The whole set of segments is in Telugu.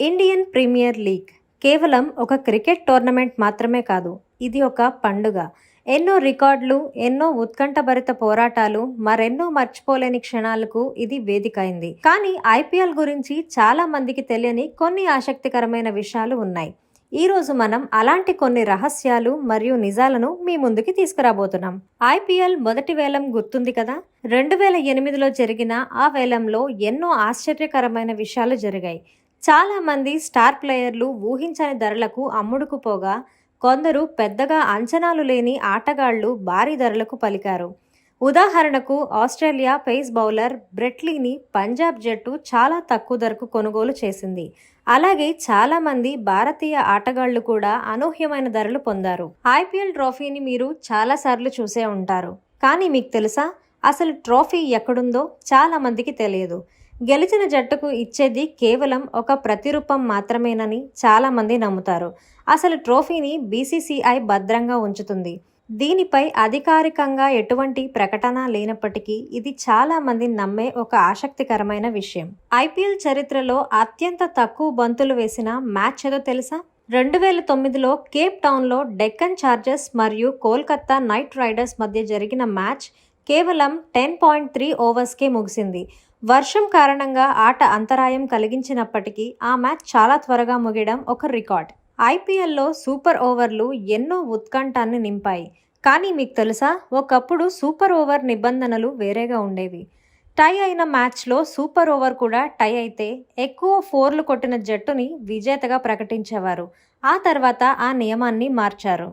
ఇండియన్ ప్రీమియర్ లీగ్ కేవలం ఒక క్రికెట్ టోర్నమెంట్ మాత్రమే కాదు, ఇది ఒక పండుగ. ఎన్నో రికార్డులు, ఎన్నో ఉత్కంఠభరిత పోరాటాలు, మరెన్నో మర్చిపోలేని క్షణాలకు ఇది వేదిక అయింది. కానీ ఐపీఎల్ గురించి చాలా మందికి తెలియని కొన్ని ఆసక్తికరమైన విషయాలు ఉన్నాయి. ఈ రోజు మనం అలాంటి కొన్ని రహస్యాలు మరియు నిజాలను మీ ముందుకి తీసుకురాబోతున్నాం. ఐపీఎల్ మొదటి వేలం గుర్తుంది కదా? 2008లో జరిగిన ఆ వేలంలో ఎన్నో ఆశ్చర్యకరమైన విషయాలు జరిగాయి. చాలా మంది స్టార్ ప్లేయర్లు ఊహించని ధరలకు అమ్ముడుకుపోగా, కొందరు పెద్దగా అంచనాలు లేని ఆటగాళ్లు భారీ ధరలకు పలికారు. ఉదాహరణకు ఆస్ట్రేలియా పేస్ బౌలర్ బ్రెట్లీని పంజాబ్ జట్టు చాలా తక్కువ ధరకు కొనుగోలు చేసింది. అలాగే చాలా మంది భారతీయ ఆటగాళ్లు కూడా అనూహ్యమైన ధరలు పొందారు. ఐపీఎల్ ట్రోఫీని మీరు చాలా సార్లు చూసే ఉంటారు, కానీ మీకు తెలుసా అసలు ట్రోఫీ ఎక్కడుందో చాలా మందికి తెలియదు. గెలిచిన జట్టుకు ఇచ్చేది కేవలం ఒక ప్రతిరూపం మాత్రమేనని చాలా మంది నమ్ముతారు. అసలు ట్రోఫీని బీసీసీఐ భద్రంగా ఉంచుతుంది. దీనిపై అధికారికంగా ఎటువంటి ప్రకటన లేనప్పటికీ ఇది చాలా మంది నమ్మే ఒక ఆసక్తికరమైన విషయం. ఐపీఎల్ చరిత్రలో అత్యంత తక్కువ బంతులు వేసిన మ్యాచ్ ఏదో తెలుసా? 2009లో కేప్ టౌన్లో డెక్కన్ చార్జర్స్ మరియు కోల్కతా నైట్ రైడర్స్ మధ్య జరిగిన మ్యాచ్ కేవలం 10.3 ఓవర్స్కే ముగిసింది. వర్షం కారణంగా ఆట అంతరాయం కలిగించినప్పటికీ ఆ మ్యాచ్ చాలా త్వరగా ముగియడం ఒక రికార్డ్. ఐపీఎల్లో సూపర్ ఓవర్లు ఎన్నో ఉత్కంఠాన్ని నింపాయి. కానీ మీకు తెలుసా, ఒకప్పుడు సూపర్ ఓవర్ నిబంధనలు వేరేగా ఉండేవి. టై అయిన మ్యాచ్లో సూపర్ ఓవర్ కూడా టై అయితే ఎక్కువ ఫోర్లు కొట్టిన జట్టుని విజేతగా ప్రకటించేవారు. ఆ తర్వాత ఆ నియమాన్ని మార్చారు.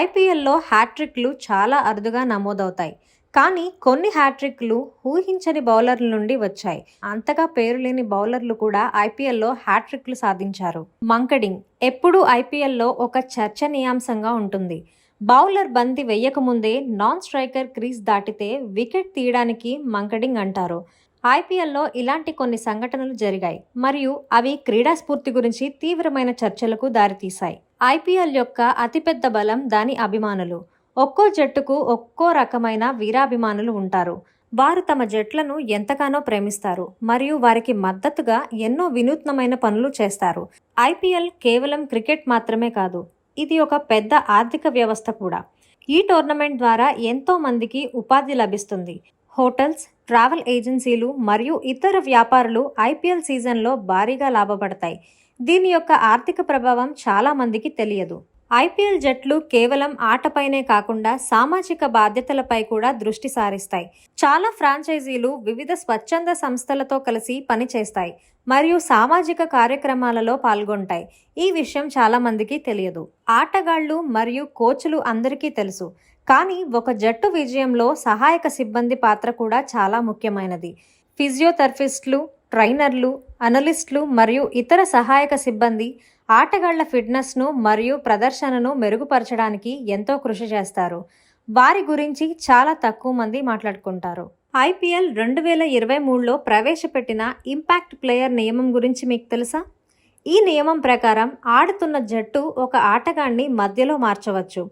ఐపీఎల్లో హ్యాట్రిక్లు చాలా అరుదుగా నమోదవుతాయి, కానీ కొన్ని హ్యాట్రిక్లు ఊహించని బౌలర్ల నుండి వచ్చాయి. అంతగా పేరు లేని బౌలర్లు కూడా ఐపీఎల్లో హ్యాట్రిక్లు సాధించారు. మంకడింగ్ ఎప్పుడూ ఐపీఎల్లో ఒక చర్చనీయాంశంగా ఉంటుంది. బౌలర్ బంతి వేయకముందే నాన్ స్ట్రైకర్ క్రీజ్ దాటితే వికెట్ తీయడానికి మంకడింగ్ అంటారు. ఐపీఎల్లో ఇలాంటి కొన్ని సంఘటనలు జరిగాయి మరియు అవి క్రీడా స్ఫూర్తి గురించి తీవ్రమైన చర్చలకు దారితీశాయి. ఐపీఎల్ యొక్క అతిపెద్ద బలం దాని అభిమానులు. ఒక్కో జట్టుకు ఒక్కో రకమైన వీరాభిమానులు ఉంటారు. వారు తమ జట్లను ఎంతగానో ప్రేమిస్తారు మరియు వారికి మద్దతుగా ఎన్నో వినూత్నమైన పనులు చేస్తారు. ఐపీఎల్ కేవలం క్రికెట్ మాత్రమే కాదు, ఇది ఒక పెద్ద ఆర్థిక వ్యవస్థ కూడా. ఈ టోర్నమెంట్ ద్వారా ఎంతో మందికి ఉపాధి లభిస్తుంది. హోటల్స్, ట్రావెల్ ఏజెన్సీలు మరియు ఇతర వ్యాపారులు ఐపీఎల్ సీజన్లో భారీగా లాభపడతాయి. దీని యొక్క ఆర్థిక ప్రభావం చాలా మందికి తెలియదు. ఐపీఎల్ జట్లు కేవలం ఆటపైనే కాకుండా సామాజిక బాధ్యతలపై కూడా దృష్టి సారిస్తాయి. చాలా ఫ్రాంచైజీలు వివిధ స్వచ్ఛంద సంస్థలతో కలిసి పనిచేస్తాయి మరియు సామాజిక కార్యక్రమాలలో పాల్గొంటాయి. ఈ విషయం చాలా మందికి తెలియదు. ఆటగాళ్లు మరియు కోచ్లు అందరికీ తెలుసు, కానీ ఒక జట్టు విజయంలో సహాయక సిబ్బంది పాత్ర కూడా చాలా ముఖ్యమైనది. ఫిజియోథెరపిస్టులు, ట్రైనర్లు, అనలిస్టులు మరియు ఇతర సహాయక సిబ్బంది ఆటగాళ్ల ఫిట్నెస్ను మరియు ప్రదర్శనను మెరుగుపరచడానికి ఎంతో కృషి చేస్తారు. వారి గురించి చాలా తక్కువ మంది మాట్లాడుకుంటారు. ఐపీఎల్ 2023లో ప్రవేశపెట్టిన ఇంపాక్ట్ ప్లేయర్ నియమం గురించి మీకు తెలుసా? ఈ నియమం ప్రకారం ఆడుతున్న జట్టు ఒక ఆటగాన్ని మధ్యలో మార్చవచ్చు.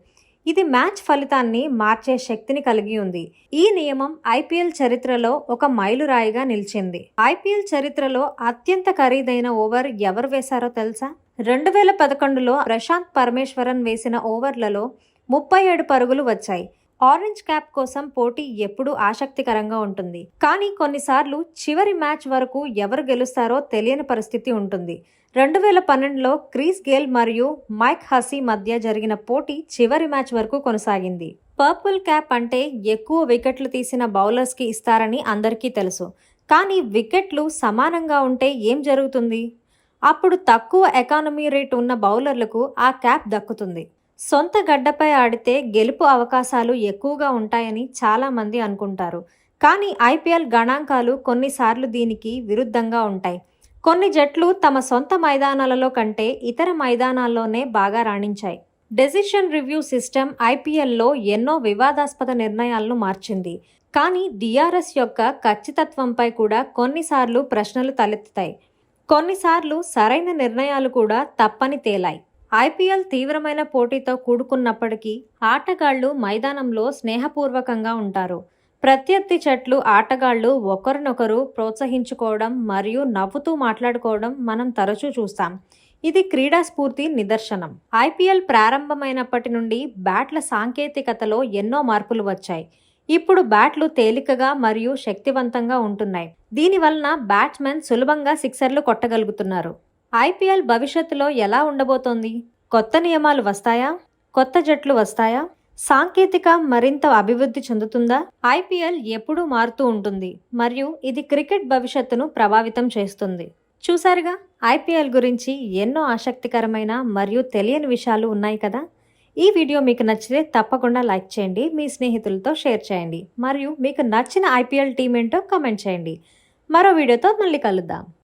ఇది మ్యాచ్ ఫలితాన్ని మార్చే శక్తిని కలిగి ఉంది. ఈ నియమం ఐపీఎల్ చరిత్రలో ఒక మైలురాయిగా నిలిచింది. ఐపీఎల్ చరిత్రలో అత్యంత ఖరీదైన ఓవర్ ఎవరు వేశారో తెలుసా? 2011లో ప్రశాంత్ పరమేశ్వరన్ వేసిన ఓవర్లలో 37 పరుగులు వచ్చాయి. ఆరెంజ్ క్యాప్ కోసం పోటీ ఎప్పుడూ ఆసక్తికరంగా ఉంటుంది, కానీ కొన్నిసార్లు చివరి మ్యాచ్ వరకు ఎవరు గెలుస్తారో తెలియని పరిస్థితి ఉంటుంది. 2012లో క్రిస్ గేల్ మరియు మైక్ హసీ మధ్య జరిగిన పోటీ చివరి మ్యాచ్ వరకు కొనసాగింది. పర్పుల్ క్యాప్ అంటే ఎక్కువ వికెట్లు తీసిన బౌలర్స్కి ఇస్తారని అందరికీ తెలుసు, కానీ వికెట్లు సమానంగా ఉంటే ఏం జరుగుతుంది? అప్పుడు తక్కువ ఎకానమీ రేట్ ఉన్న బౌలర్లకు ఆ క్యాప్ దక్కుతుంది. సొంత గడ్డపై ఆడితే గెలుపు అవకాశాలు ఎక్కువగా ఉంటాయని చాలా మంది అనుకుంటారు, కానీ ఐపీఎల్ గణాంకాలు కొన్నిసార్లు దీనికి విరుద్ధంగా ఉంటాయి. కొన్ని జట్లు తమ సొంత మైదానాలలో కంటే ఇతర మైదానాల్లోనే బాగా రాణించాయి. డెసిషన్ రివ్యూ సిస్టమ్ ఐపీఎల్లో ఎన్నో వివాదాస్పద నిర్ణయాలను మార్చింది, కానీ డిఆర్ఎస్ యొక్క ఖచ్చితత్వంపై కూడా కొన్నిసార్లు ప్రశ్నలు తలెత్తుతాయి. కొన్నిసార్లు సరైన నిర్ణయాలు కూడా తప్పని తేలాయి. ఐపీఎల్ తీవ్రమైన పోటీతో కూడుకున్నప్పటికీ ఆటగాళ్లు మైదానంలో స్నేహపూర్వకంగా ఉంటారు. ప్రత్యర్థి జట్లు ఆటగాళ్లు ఒకరినొకరు ప్రోత్సహించుకోవడం మరియు నవ్వుతూ మాట్లాడుకోవడం మనం తరచూ చూస్తాం. ఇది క్రీడా స్ఫూర్తి నిదర్శనం. ఐపీఎల్ ప్రారంభమైనప్పటి నుండి బ్యాట్ల సాంకేతికతలో ఎన్నో మార్పులు వచ్చాయి. ఇప్పుడు బ్యాట్లు తేలికగా మరియు శక్తివంతంగా ఉంటున్నాయి. దీనివలన బ్యాట్స్మెన్ సులభంగా సిక్సర్లు కొట్టగలుగుతున్నారు. ఐపీఎల్ భవిష్యత్తులో ఎలా ఉండబోతోంది? కొత్త నియమాలు వస్తాయా? కొత్త జట్లు వస్తాయా? సాంకేతిక మరింత అభివృద్ధి చెందుతుందా? ఐపీఎల్ ఎప్పుడూ మారుతూ ఉంటుంది మరియు ఇది క్రికెట్ భవిష్యత్తును ప్రభావితం చేస్తుంది. చూసారుగా, ఐపీఎల్ గురించి ఎన్నో ఆసక్తికరమైన మరియు తెలియని విషయాలు ఉన్నాయి కదా. ఈ వీడియో మీకు నచ్చితే తప్పకుండా లైక్ చేయండి, మీ స్నేహితులతో షేర్ చేయండి మరియు మీకు నచ్చిన ఐపీఎల్ టీం ఏంటో కామెంట్ చేయండి. మరో వీడియోతో మళ్ళీ కలుద్దాం.